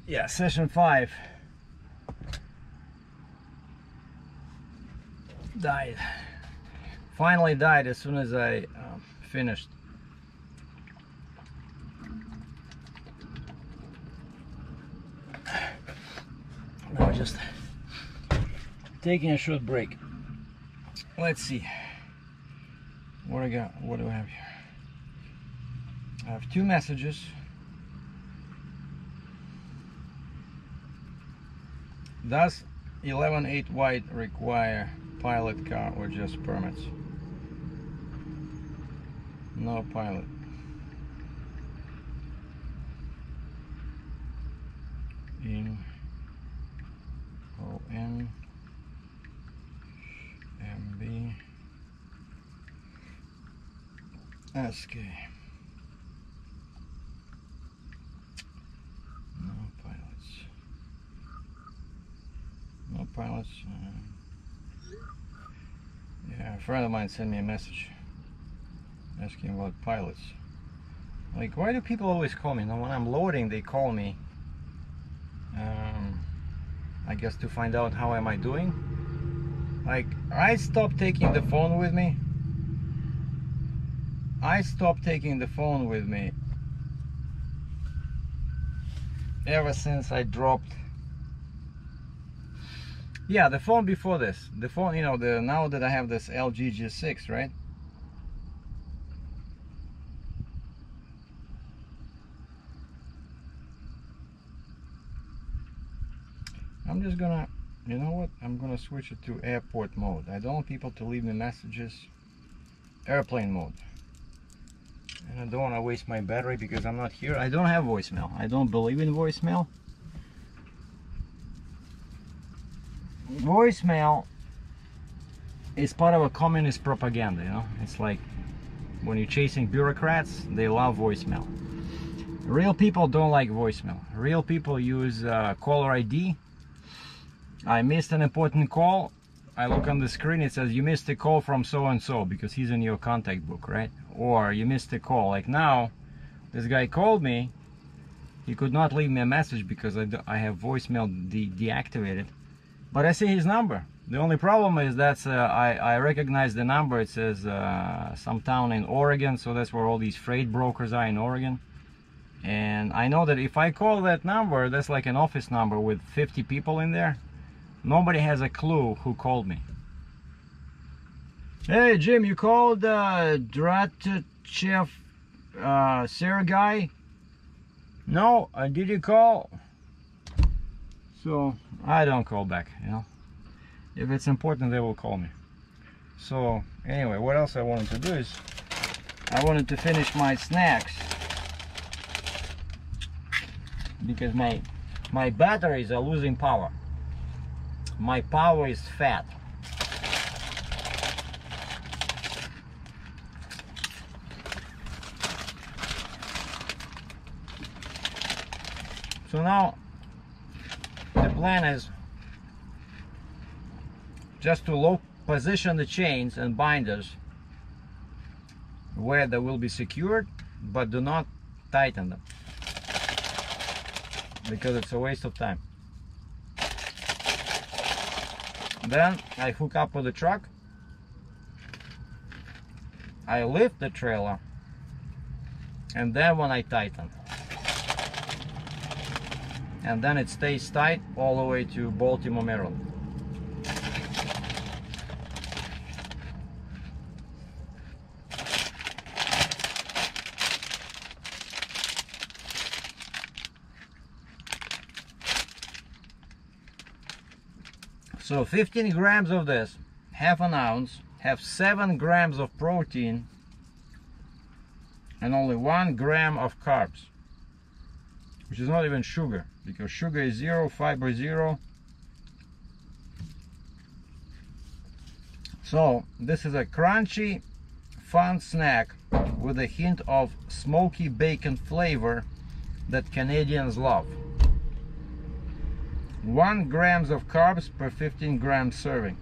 Yeah, session 5 died. Finally died as soon as I finished. Now just taking a short break. Let's see what I got. What do I have here? I have 2 messages. Does 11.8 white require pilot car or just permits? No pilot. In ON MB SK. No pilots. No pilots. Yeah, a friend of mine sent me a message asking about pilots. Like, why do people always call me? Now, when I'm loading, they call me. I guess to find out how am I doing. Like, I stopped taking the phone with me. I stopped taking the phone with me ever since I dropped. Yeah, the phone before this. The phone, you know, now that I have this LG G6, right? I'm just gonna, you know what? I'm gonna switch it to airport mode. I don't want people to leave me messages. Airplane mode. And I don't want to waste my battery because I'm not here. I don't have voicemail. I don't believe in voicemail. Voicemail is part of a communist propaganda, you know? It's like when you're chasing bureaucrats, they love voicemail. Real people don't like voicemail. Real people use caller ID. I missed an important call. I look on the screen, it says you missed a call from so-and-so because he's in your contact book, right? Or you missed a call. Like now, this guy called me. He could not leave me a message because I have voicemail deactivated. But I see his number. The only problem is that I recognize the number. It says some town in Oregon, so that's where all these freight brokers are in Oregon. And I know that if I call that number, that's like an office number with 50 people in there. Nobody has a clue who called me. Hey Jim, you called Dratchev Sergei? No, did you call? So I don't call back, you know. If it's important, they will call me. So anyway, what else I wanted to do is I wanted to finish my snacks because my batteries are losing power. My power is fat. So now the plan is just to low position the chains and binders where they will be secured, but do not tighten them because it's a waste of time. Then I hook up with the truck, I lift the trailer, and then when I tighten, and then it stays tight all the way to Baltimore, Maryland. So 15 grams of this, half an ounce, have 7 grams of protein and only 1 gram of carbs, which is not even sugar, because sugar is 0, fiber 0. So this is a crunchy, fun snack with a hint of smoky bacon flavor that Canadians love. 1 grams of carbs per 15 gram serving.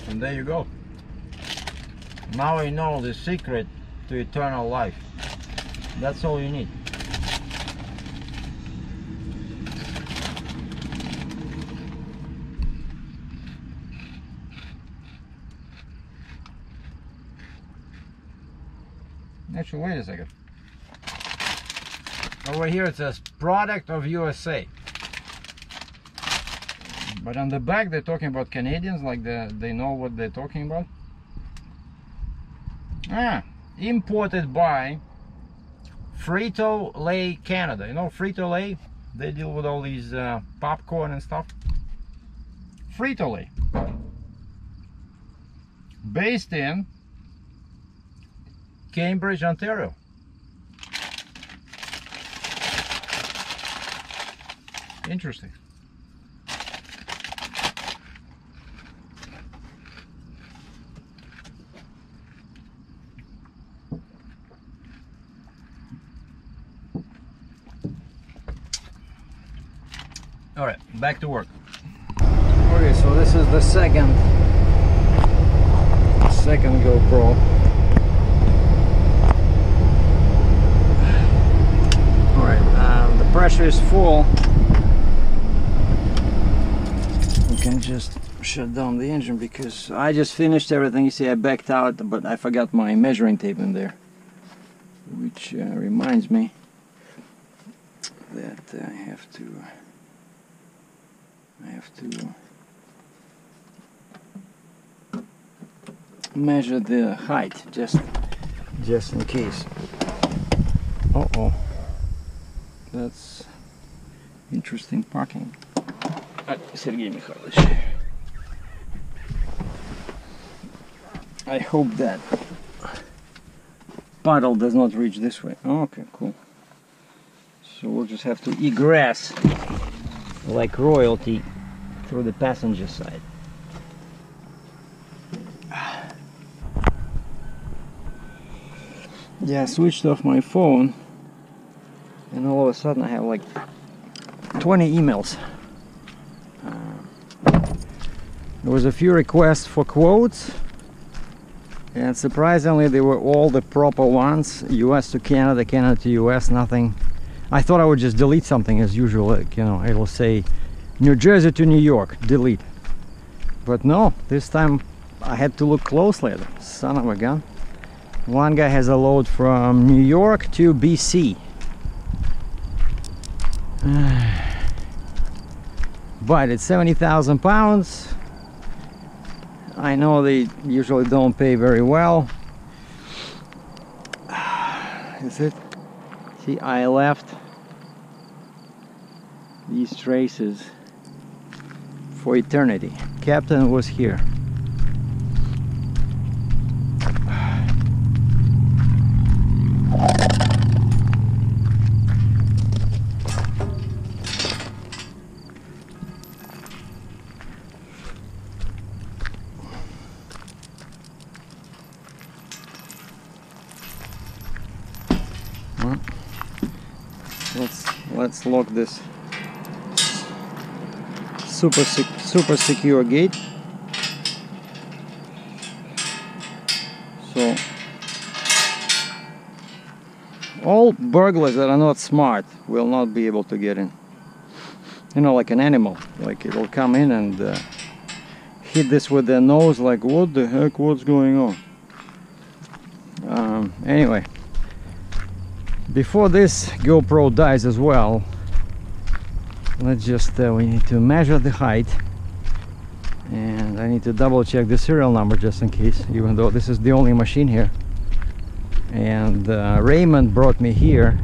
And there you go. Now I know the secret to eternal life. That's all you need. Actually, wait a second. Over here it says product of USA. But on the back they're talking about Canadians, like they know what they're talking about. Imported by Frito-Lay Canada. You know Frito-Lay? They deal with all these popcorn and stuff. Frito-Lay. Based in Cambridge, Ontario. Interesting. All right, back to work. Okay, so this is the second GoPro. All right, the pressure is full. We can just shut down the engine because I just finished everything. You see, I backed out, but I forgot my measuring tape in there, which reminds me that I have to measure the height just in case. Uh-oh, that's interesting parking. Sergei Mikhailovich, I hope that puddle does not reach this way. Oh, okay, cool. So we'll just have to egress like royalty through the passenger side. Yeah, I switched off my phone and all of a sudden I have like 20 emails. There was a few requests for quotes, and surprisingly they were all the proper ones. US to Canada, Canada to US, nothing. I thought I would just delete something as usual, like, you know, it'll say New Jersey to New York, delete. But no, this time I had to look closely at it. Son of a gun. One guy has a load from New York to BC. But it's 70,000 pounds. I know they usually don't pay very well. Is it? See, I left these traces for eternity. Captain was here. Let's lock this super secure gate. So all burglars that are not smart will not be able to get in. You know, like an animal, like it'll come in and hit this with their nose, like what the heck, what's going on? Anyway, before this GoPro dies as well, let's just we need to measure the height, and I need to double check the serial number just in case, even though this is the only machine here. And Raymond brought me here,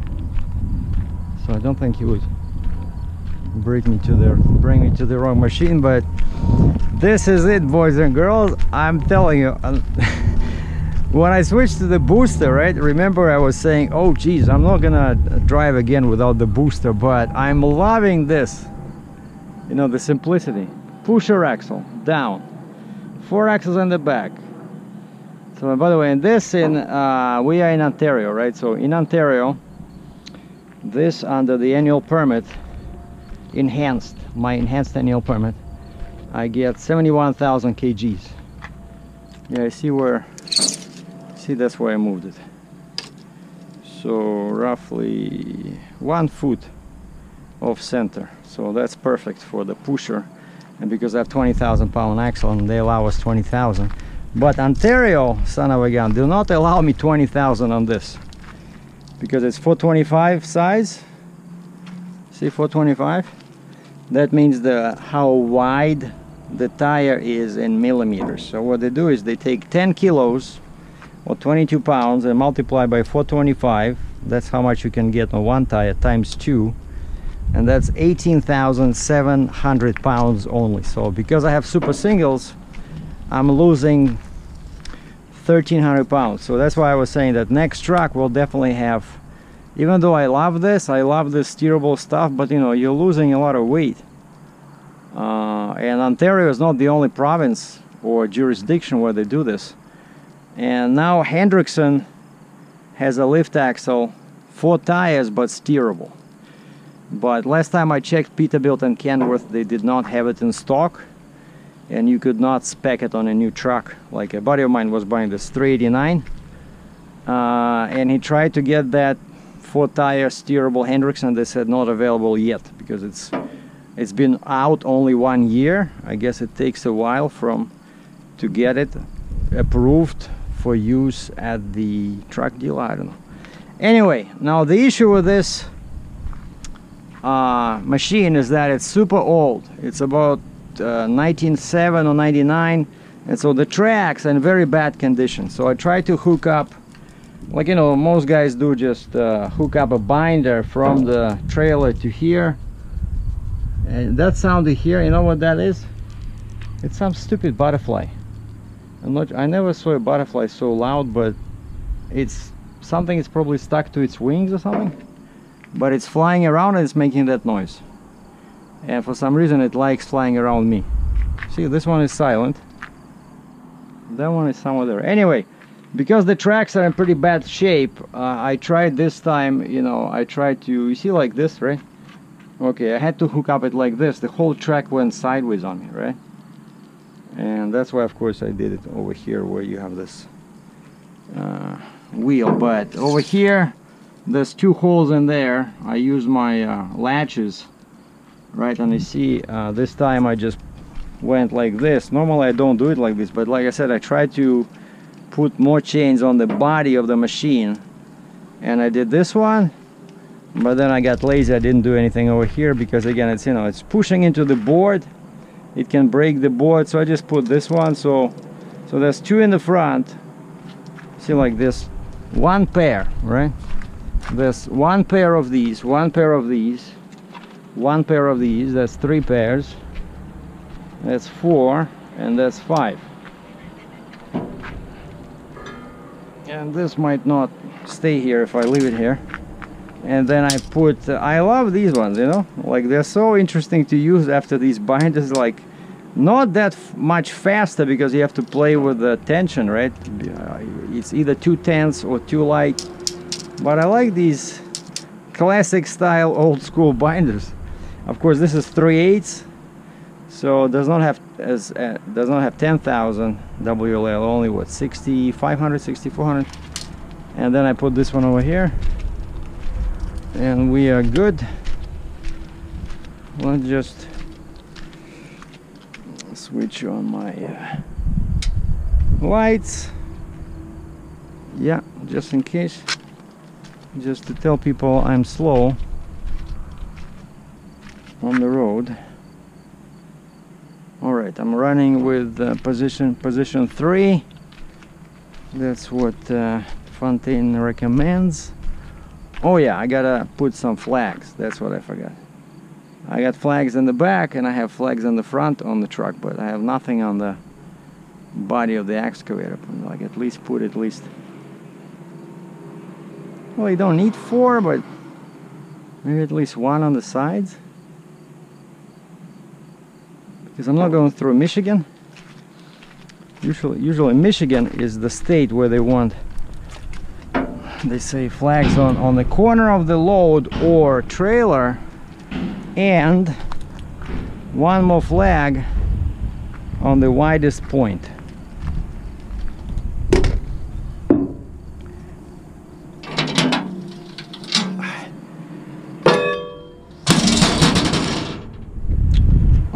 so I don't think he would bring me to the wrong machine. But this is it, boys and girls. I'm telling you, when I switched to the booster, right, remember I was saying, oh geez, I'm not gonna drive again without the booster, but I'm loving this, you know, the simplicity. Pusher axle down, 4 axles in the back. So by the way, in this, we are in Ontario, right? So in Ontario, this under the annual permit, my enhanced annual permit, I get 71,000 kgs. Yeah, I see where. See, that's where I moved it. so roughly 1 foot off center. So that's perfect for the pusher, and because I have 20,000 pound axle and they allow us 20,000. But Ontario, son of a gun, do not allow me 20,000 on this, because it's 425 size. See, 425? That means how wide the tire is in millimeters. So what they do is they take 10 kilos or 22 pounds and multiply by 425. That's how much you can get on one tire times 2, and that's 18,700 pounds only. So because I have super singles, I'm losing 1,300 pounds. So that's why I was saying that next truck will definitely have, even though I love this steerable stuff, but you know, you're losing a lot of weight. And Ontario is not the only province or jurisdiction where they do this. And now Hendrickson has a lift axle, 4 tires, but steerable. But last time I checked Peterbilt and Kenworth, they did not have it in stock, and you could not spec it on a new truck. Like a buddy of mine was buying this 389, and he tried to get that 4-tire steerable Hendrickson. They said not available yet, because it's been out only 1 year. I guess it takes a while to get it approved for use at the truck dealer. I don't know. Anyway, now the issue with this machine is that it's super old. It's about 1907 or 99, and so the tracks are in very bad condition. So I tried to hook up, like, you know, most guys do, just hook up a binder from the trailer to here. And that sound you hear, you know what that is? It's some stupid butterfly. I never saw a butterfly so loud, but it's something. It's probably stuck to its wings or something, but it's flying around and it's making that noise, and for some reason it likes flying around me. See, this one is silent, that one is somewhere there. Anyway, because the tracks are in pretty bad shape, I tried this time, you know, I tried to, you see, like this, right? Okay, I had to hook up it like this. The whole track went sideways on me, right? And that's why, of course, I did it over here where you have this wheel. But over here, there's 2 holes in there. I use my latches, right? And you see, this time I just went like this. Normally I don't do it like this, but like I said, I tried to put more chains on the body of the machine, and I did this one. But then I got lazy. I didn't do anything over here because, again, it's, you know, it's pushing into the board. It can break the board, so I just put this one. So there's 2 in the front. See, like this, 1 pair, right? There's 1 pair of these, 1 pair of these, 1 pair of these. That's 3 pairs. That's 4, and that's 5. And this might not stay here if I leave it here. And then I put, I love these ones, you know, like they're so interesting to use after these binders, like not that much faster because you have to play with the tension, right? It's either too tense or too light, but I like these classic style old school binders. Of course, this is 3/8, so it does not have 10,000 WLL, only what, 6,500, 6,400. And then I put this one over here, and we are good. Let's just switch on my lights. Yeah, just in case, just to tell people I'm slow on the road. All right, I'm running with position 3. That's what Fontaine recommends. Oh yeah, I gotta put some flags. That's what I forgot. I got flags in the back and I have flags in the front on the truck, but I have nothing on the body of the excavator. Like at least put at least, well, you don't need 4, but maybe at least 1 on the sides, because I'm not going through Michigan. Usually Michigan is the state where they want, they say, flags on the corner of the load or trailer, and 1 more flag on the widest point.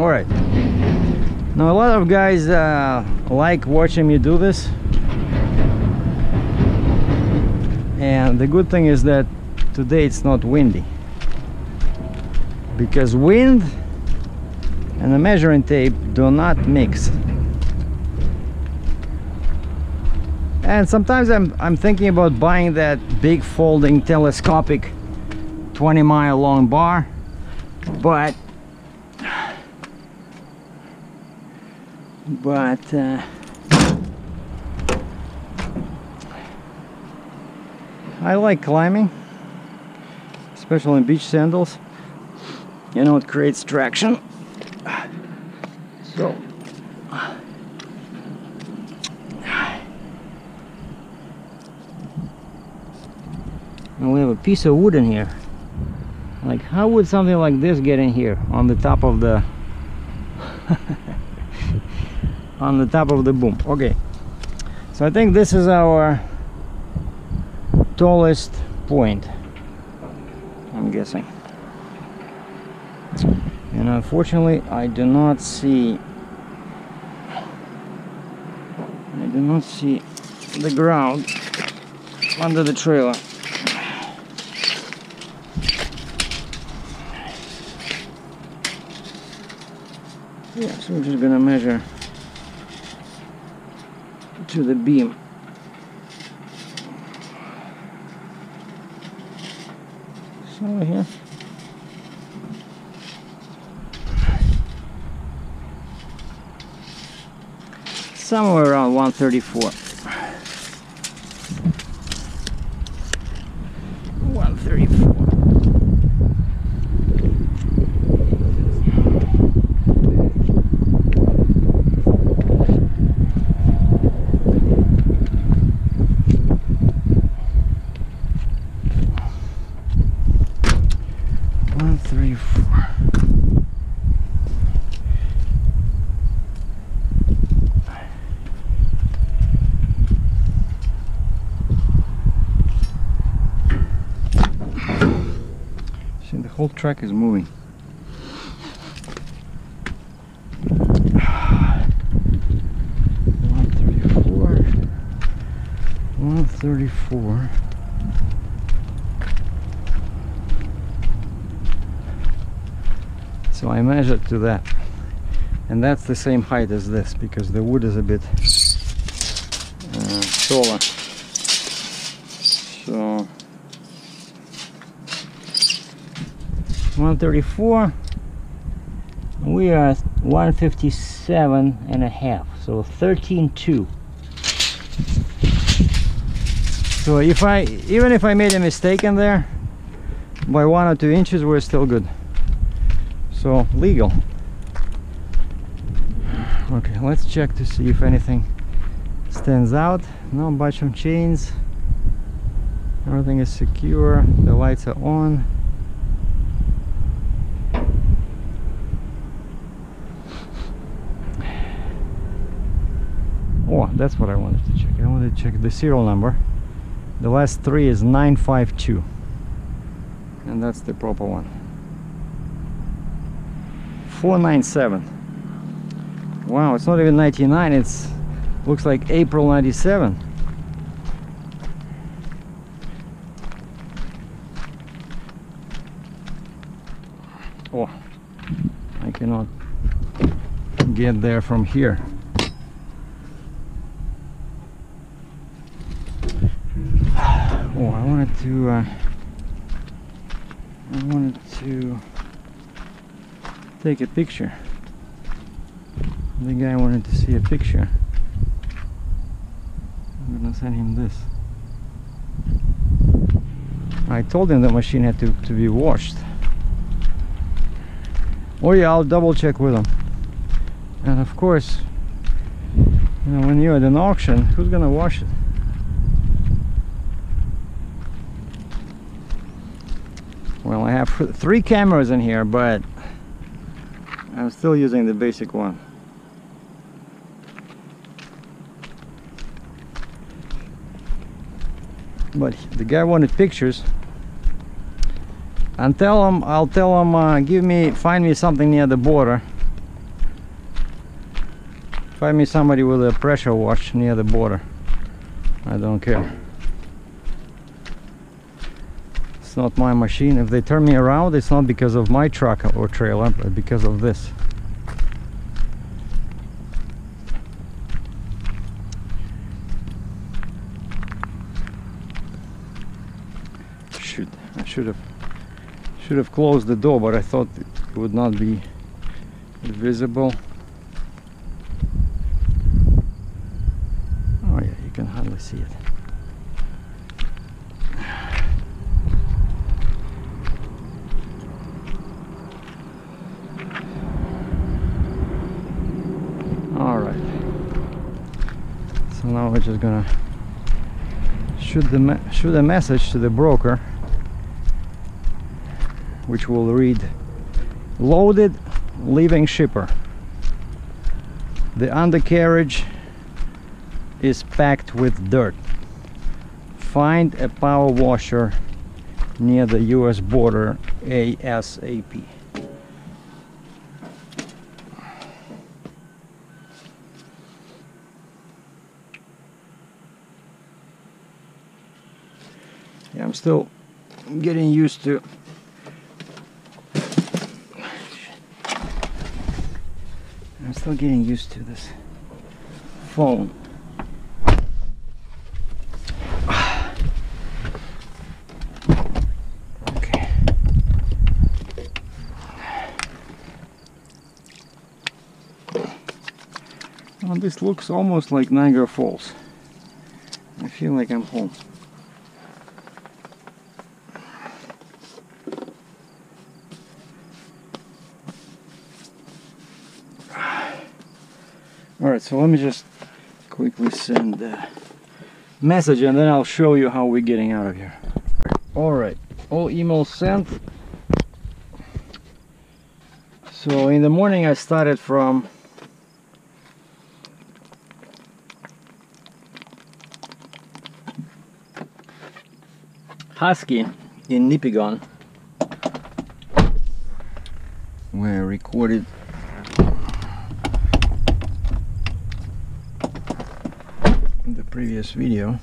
All right. Now a lot of guys like watching me do this, and the good thing is that today it's not windy, because wind and the measuring tape do not mix. And sometimes I'm thinking about buying that big folding telescopic 20-mile long bar, but I like climbing, especially in beach sandals. You know, it creates traction. So and we have a piece of wood in here. Like, how would something like this get in here on the top of the on the top of the boom? Okay, so I think this is our tallest point, I'm guessing. And unfortunately I do not see the ground under the trailer. Yeah, so we're just gonna measure to the beam. So over here. Somewhere around 134. 134. The whole track is moving. 134. So I measured to that, and that's the same height as this, because the wood is a bit taller. So 134, we are 157 and a half, so 13.2. So even if I made a mistake in there by 1 or 2 inches, we're still good. So legal. Okay, let's check to see if anything stands out. No bunch of chains. Everything is secure. The lights are on. Oh, that's what I wanted to check. I wanted to check the serial number. The last 3 is 952, and that's the proper one. 497. Wow, it's not even 99. It's looks like April 97. Oh, I cannot get there from here. Oh, I wanted to take a picture. The guy wanted to see a picture. I'm gonna send him this. I told him the machine had to be washed. Oh yeah, I'll double check with him. And of course, you know, when you're at an auction, who's gonna wash it? Well, I have 3 cameras in here, but I'm still using the basic one. But the guy wanted pictures, and I'll tell him, find me something near the border, Find me somebody with a pressure wash near the border. I don't care. It's not my machine. If they turn me around, it's not because of my truck or trailer, but because of this. Shoot, I should have closed the door, but I thought it would not be visible. Oh yeah, you can hardly see it. All right. So now we're just gonna shoot a message to the broker, which will read, loaded, leaving shipper. The undercarriage is packed with dirt. Find a power washer near the US border ASAP. Yeah, I'm still getting used to this phone. Okay. Well, this looks almost like Niagara Falls. I feel like I'm home. Alright, so let me just quickly send a message and then I'll show you how we're getting out of here. Alright, all emails sent. So in the morning I started from Husky in Nipigon, where I recorded the previous video.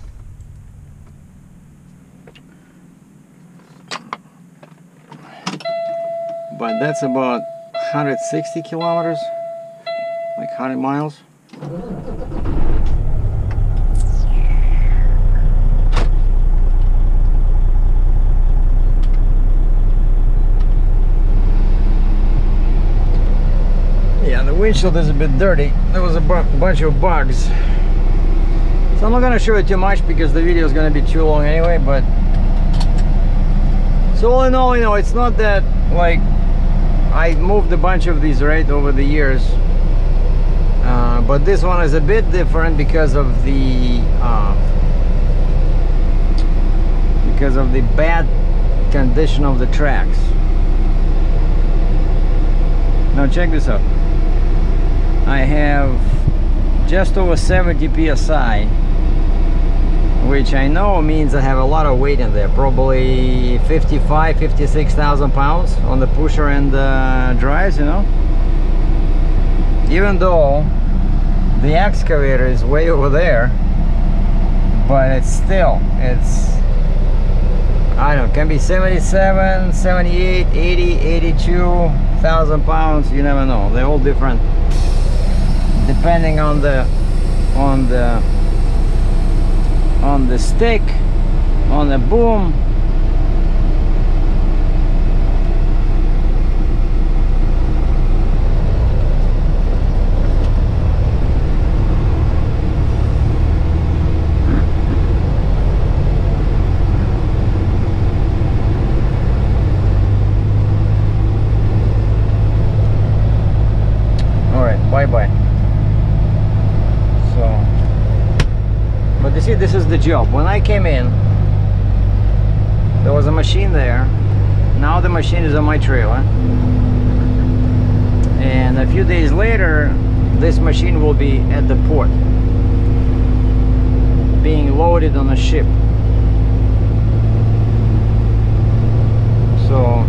But that's about 160 kilometers, like 100 miles. Yeah, the windshield is a bit dirty. There was a bunch of bugs. So I'm not going to show it too much because the video is going to be too long anyway, but so all in all, you know, it's not that like I moved a bunch of these right over the years, but this one is a bit different because of the bad condition of the tracks. Now check this out. I have just over 70 psi, which I know means I have a lot of weight in there, probably 56,000 pounds on the pusher and drives, you know. Even though the excavator is way over there, but it's still, I don't know, can be 77, 78, 80, 82,000 pounds, you never know. They're all different depending on the stick, on the boom. All right, bye-bye. But you see, this is the job. When I came in, there was a machine there. Now the machine is on my trailer. And a few days later, this machine will be at the port, being loaded on a ship. So,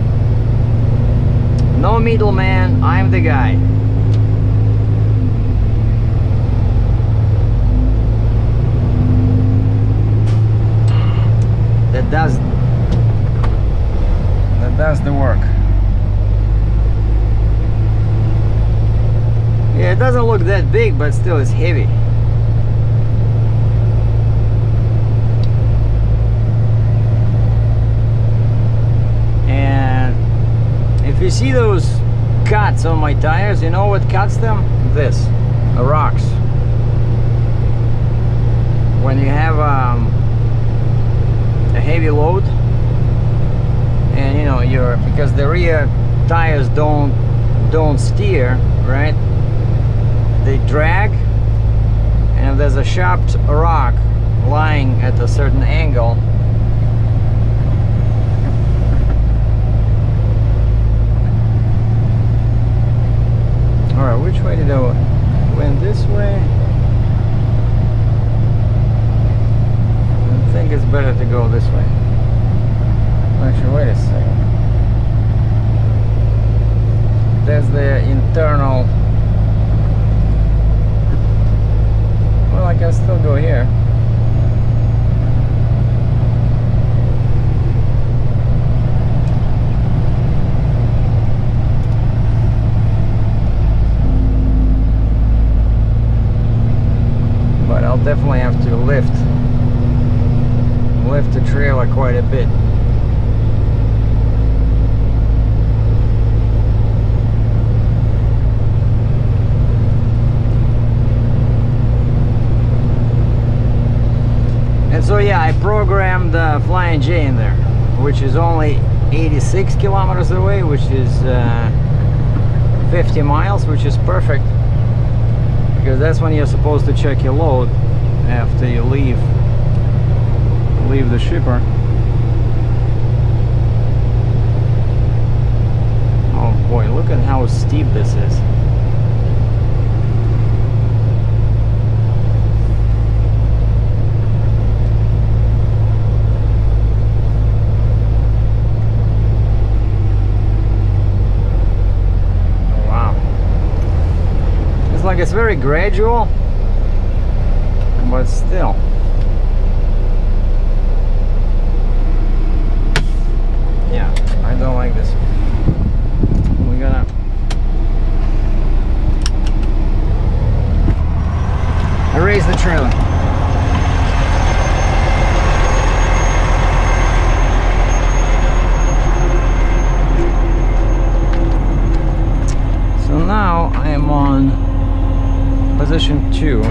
no middleman, I'm the guy. does the work. Yeah, it doesn't look that big, but still it's heavy. And if you see those cuts on my tires, you know what cuts them? This, the rocks. When you have a heavy load, and you know because the rear tires don't steer, right? They drag, and if there's a sharp rock lying at a certain angle, alright, which way did I went this way? I think it's better to go this way. Actually, wait a second. That's the internal. Well, I can still go here. But I'll definitely have to lift the trailer quite a bit. And so yeah, I programmed Flying J in there, which is only 86 kilometers away, which is 50 miles, which is perfect, because that's when you're supposed to check your load after you leave the shipper. Oh boy, look at how steep this is. Like it's very gradual, but still. Yeah, I don't like this. We're gonna erase the trailer. So now I am on position 2.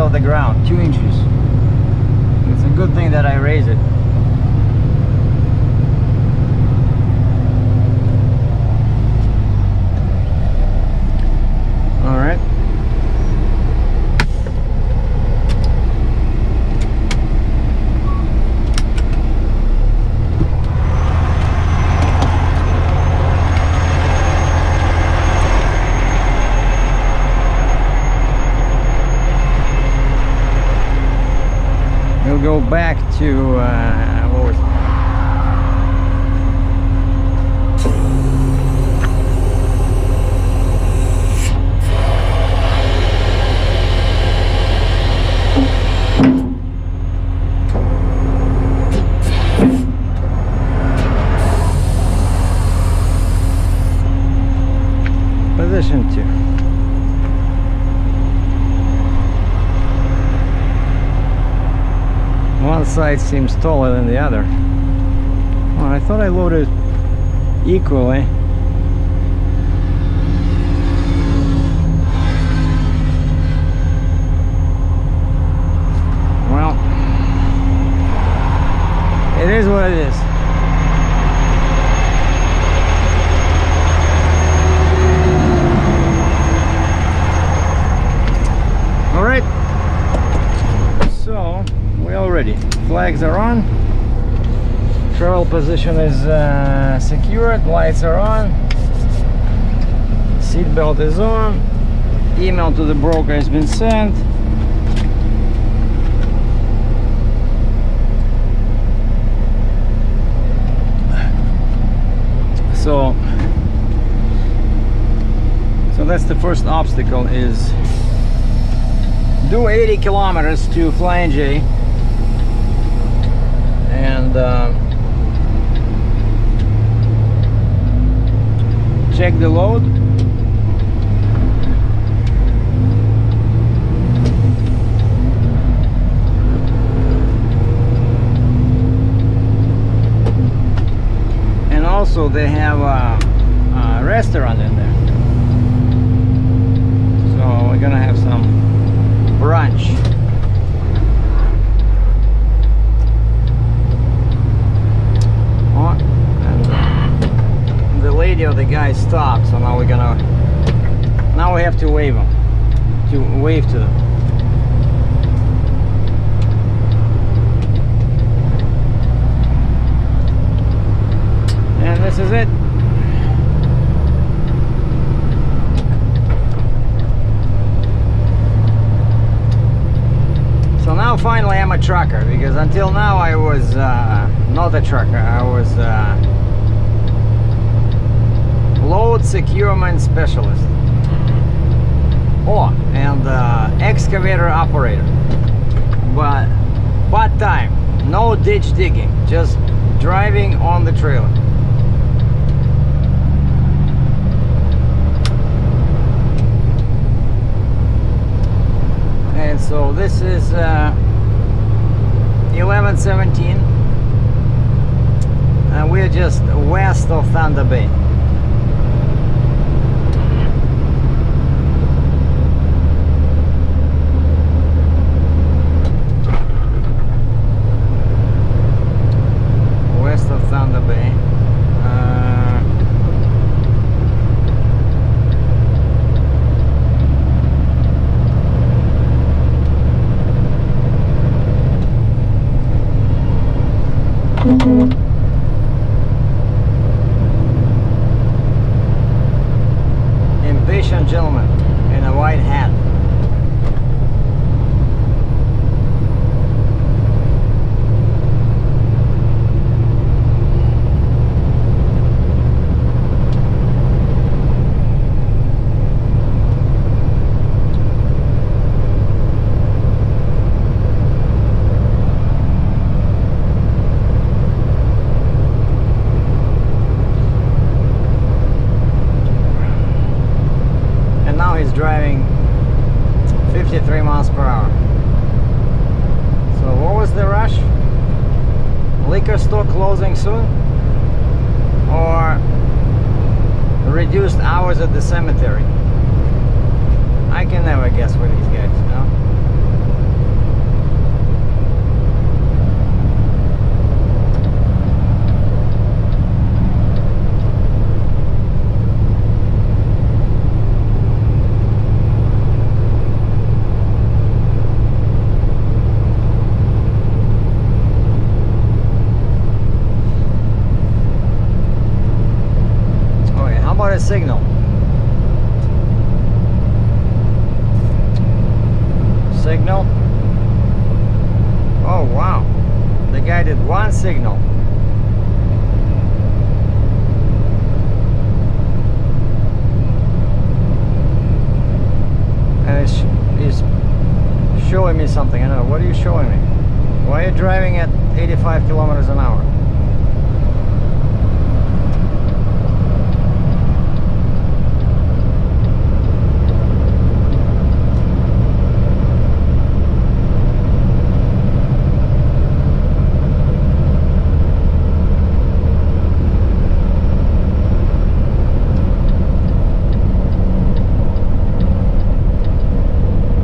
off the ground, 2 inches. It's a good thing that I raise it. All right. We'll go back to what was it? Position 2. One side seems taller than the other. Oh, I thought I loaded equally. Well, it is what it is. All right. So we all ready. Flags are on. Travel position is secured. Lights are on. Seat belt is on. Email to the broker has been sent. So that's the first obstacle, is do 80 kilometers to Flying J and check the load. And also they have a restaurant in there, so we're gonna have some brunch. Oh, and the lady or the guy stopped, so now now we have to wave to them. And this is it. So now finally I'm a trucker, because until now I was not a trucker. I was load securement specialist. Oh, and excavator operator. But part-time, no ditch digging, just driving on the trailer. And so this is 11:17, and we're just west of Thunder Bay. West of Thunder Bay. Impatient gentleman in a white hat. Driving 53 miles per hour. So what was the rush? Liquor store closing soon? Or reduced hours at the cemetery? I can never guess with these guys, you know? about a signal? Signal. Oh wow, the guy did one signal. And he's showing me something. I don't know, what are you showing me? Why are you driving at 85 kilometers an hour?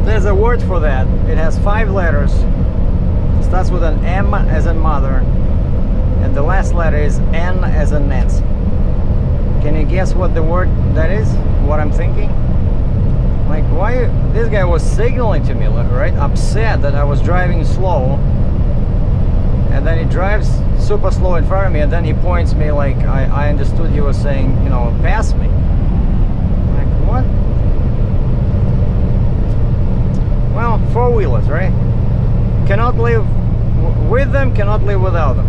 There's a word for that. It has 5 letters. It starts with an M as in mother, and the last letter is N as in Nancy. Can you guess what the word that is? What I'm thinking? Like, why? This guy was signaling to me, right? Upset that I was driving slow, and then he drives super slow in front of me, and then he points me like I understood he was saying, you know, pass me. Like, what? Well, four-wheelers, right? Cannot live with them, cannot live without them.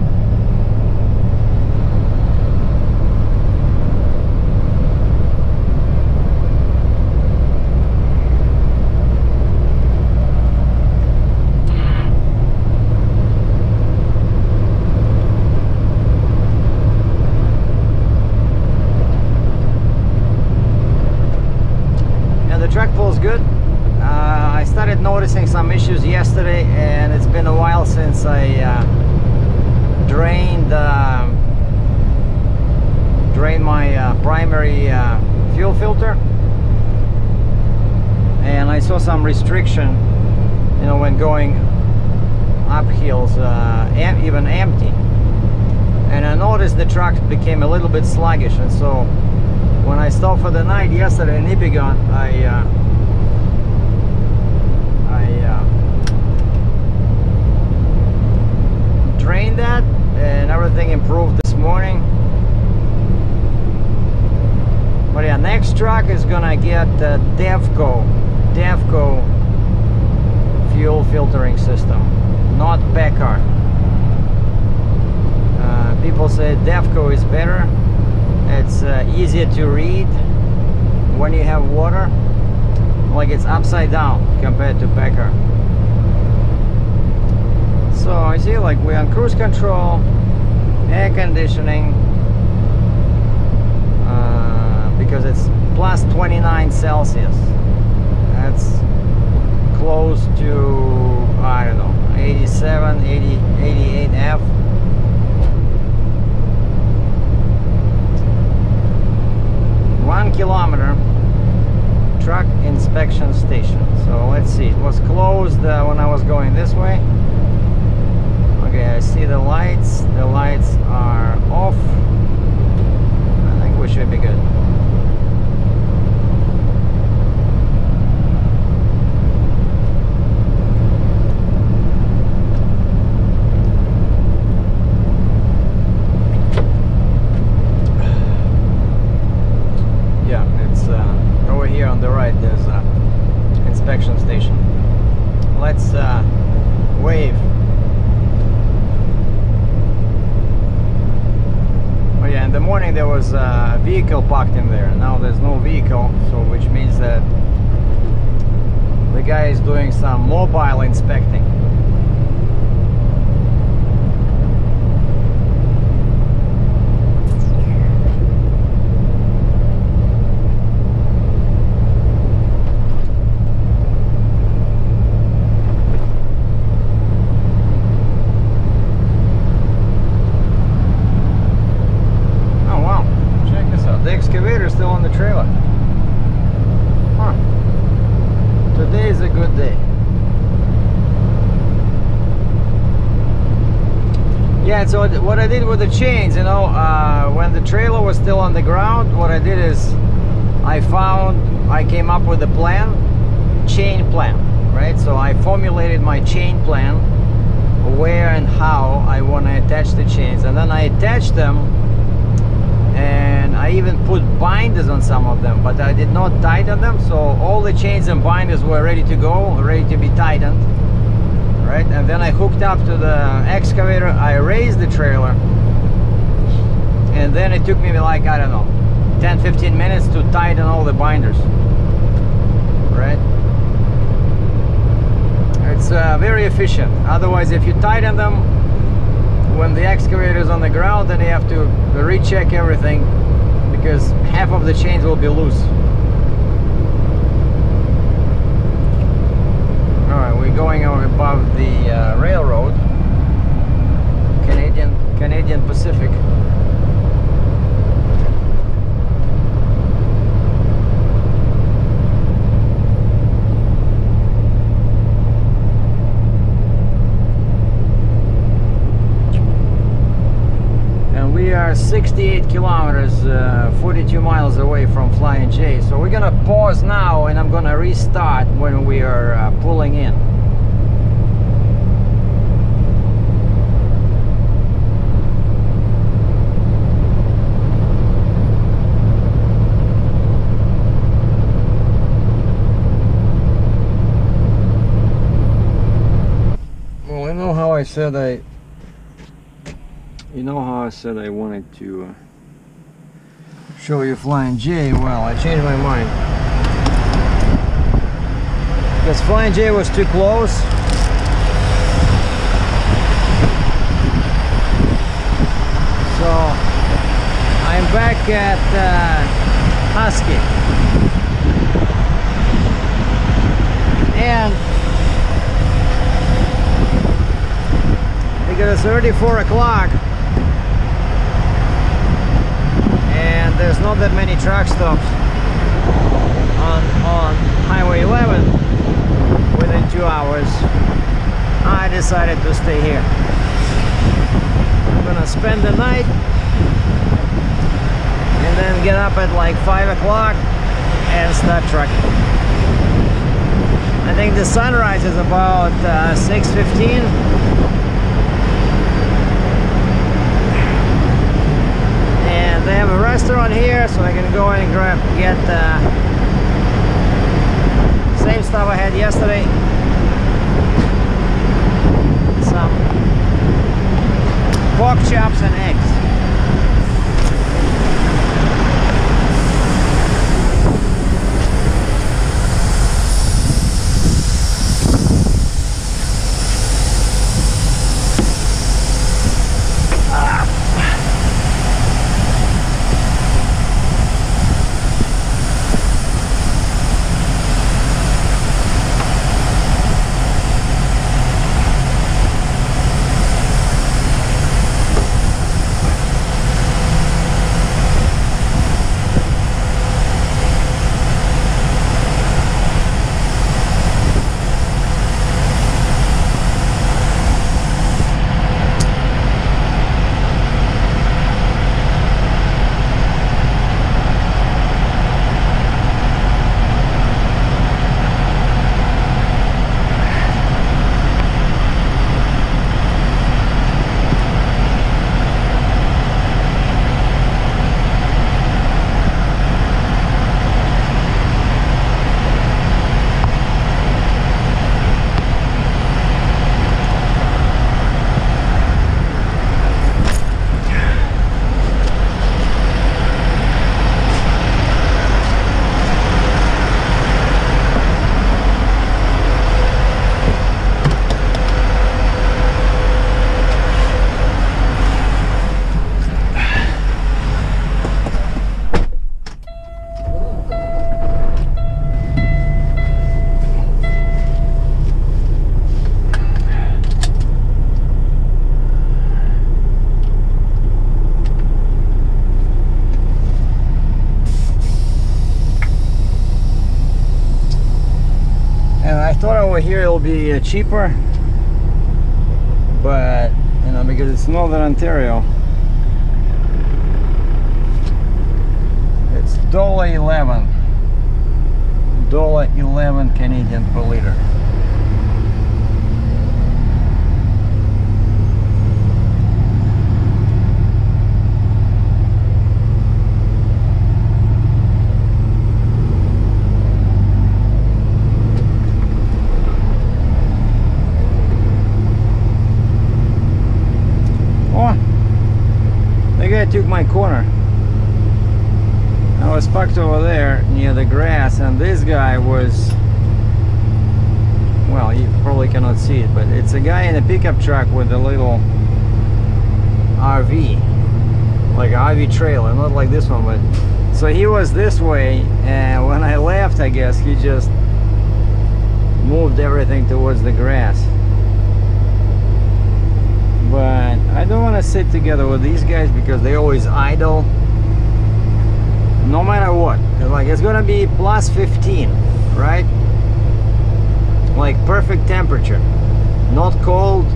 And the track pulls good. I started noticing some issues yesterday, and it's been a while since I drained my primary fuel filter, and I saw some restriction, you know, when going up hills, even empty. And I noticed the truck became a little bit sluggish, and so when I stopped for the night yesterday in Ipigon, I drained that, and everything improved this morning. But yeah, next truck is gonna get the Devco fuel filtering system, not Packard. People say Devco is better. It's easier to read when you have water. Like, it's upside down compared to Packard. So I see, like, we're on cruise control, air conditioning, because it's plus 29 Celsius. That's close to, I don't know, 87, 80, 88 F. One kilometer truck inspection station. So let's see, it was closed when I was going this way. Okay, I see the lights. The lights are off. I think we should be good. Yeah, it's over here on the right. There's an inspection station. Let's wave. Yeah, in the morning there was a vehicle parked in there. Now there's no vehicle, so which means that the guy is doing some mobile inspecting. The excavator is still on the trailer. Huh. Today is a good day. Yeah, so what I did with the chains, you know, when the trailer was still on the ground, what I did is I came up with a plan, chain plan, right? So I formulated my chain plan, where and how I want to attach the chains, and then I attached them. And I even put binders on some of them, but I did not tighten them, so all the chains and binders were ready to go, ready to be tightened, right? And then I hooked up to the excavator, I raised the trailer, and then it took me like, I don't know, 10-15 minutes to tighten all the binders, right? It's very efficient. Otherwise, if you tighten them when the excavator is on the ground, then you have to recheck everything, because half of the chains will be loose. Alright, we're going above the railroad, Canadian Pacific. We are 68 kilometers, 42 miles away from Flying J. So we're gonna pause now, and I'm gonna restart when we are pulling in. Well, you know how I said I wanted to show you Flying J? Well, I changed my mind, because Flying J was too close. So I'm back at Husky, and because it's already 4 o'clock and there's not that many truck stops on Highway 11 within 2 hours, I decided to stay here. I'm gonna spend the night and then get up at like 5 o'clock and start trucking. I think the sunrise is about 6:15. They have a restaurant here, so I can go in and get same stuff I had yesterday. Some pork chops and eggs. Over here it'll be cheaper, but you know, because it's Northern Ontario, it's $1.11 Canadian per liter. was parked over there near the grass, and this guy was, well, you probably cannot see it, but it's a guy in a pickup truck with a little RV, like an RV trailer, not like this one, but so he was this way, and when I left, I guess he just moved everything towards the grass. But I don't want to sit together with these guys because they always idle no matter what. Like, it's gonna be plus 15, right? Like perfect temperature, not cold,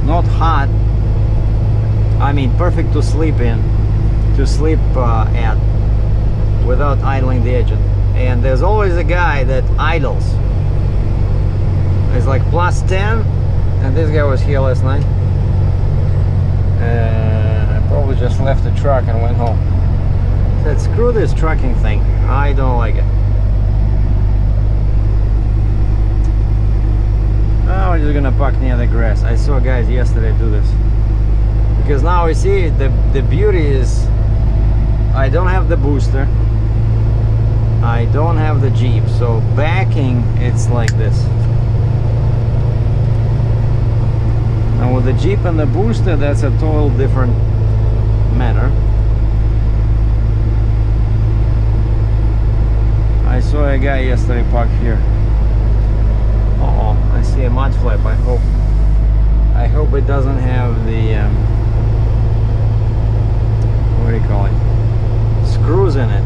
not hot. I mean, perfect to sleep in, to sleep at, without idling the engine. And there's always a guy that idles. It's like plus 10, and this guy was here last night. I probably just left the truck and went home. Said, screw this trucking thing, I don't like it. Now we're just gonna park near the grass. I saw guys yesterday do this. Because now we see the beauty is I don't have the booster, I don't have the Jeep, so backing it's like this. Now with the Jeep and the booster, that's a total different matter. I saw a guy yesterday parked here. Uh-oh, I see a mud flap. I hope it doesn't have the what do you call it? Screws in it.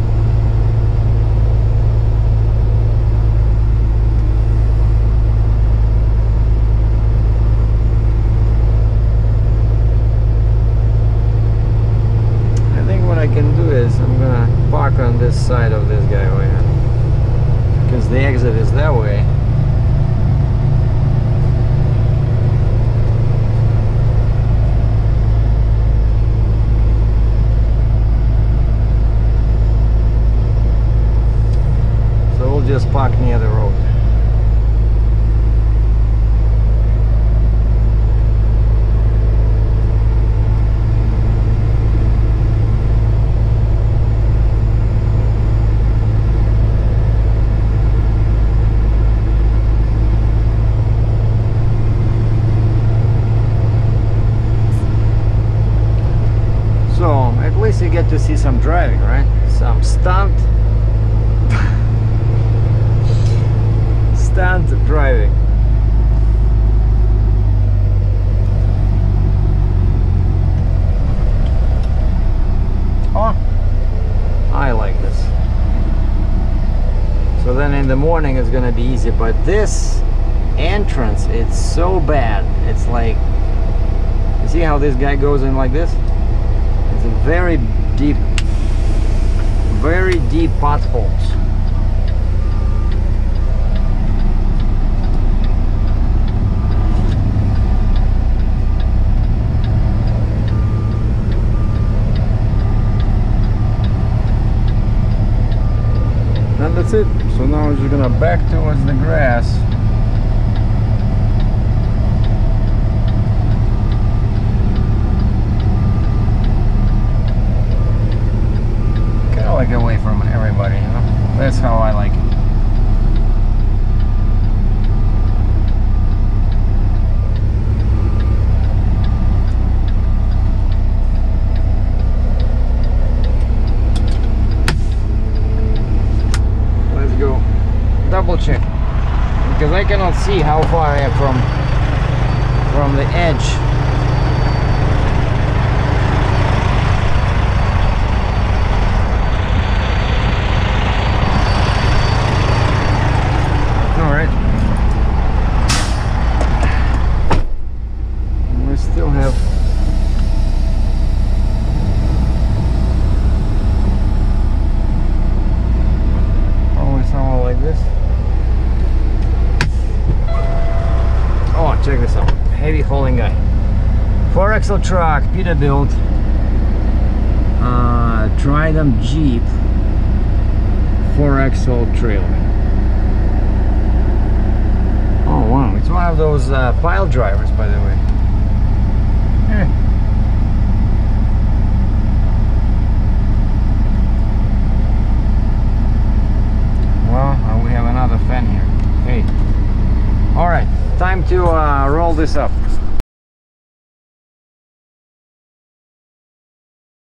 I think what I can do is I'm gonna park on this side of this guy over here, because the exit is that way. Just park near the road. So at least you get to see some driving, right? Some stunt driving. Oh, I like this. So then in the morning it's gonna be easy, but this entrance, it's so bad. It's like, you see how this guy goes in like this? It's a very deep potholes. That's it. So now we're just gonna back towards the grass. Kind of like away from everybody, you know? That's how I like it. Double check, because I cannot see how far I am from the edge. All right, we still have probably somewhere like this. Check this out, heavy hauling guy, 4axle truck, Peterbilt, Trident Jeep, 4axle trailer. Oh wow, it's one of those pile drivers, by the way. all this up.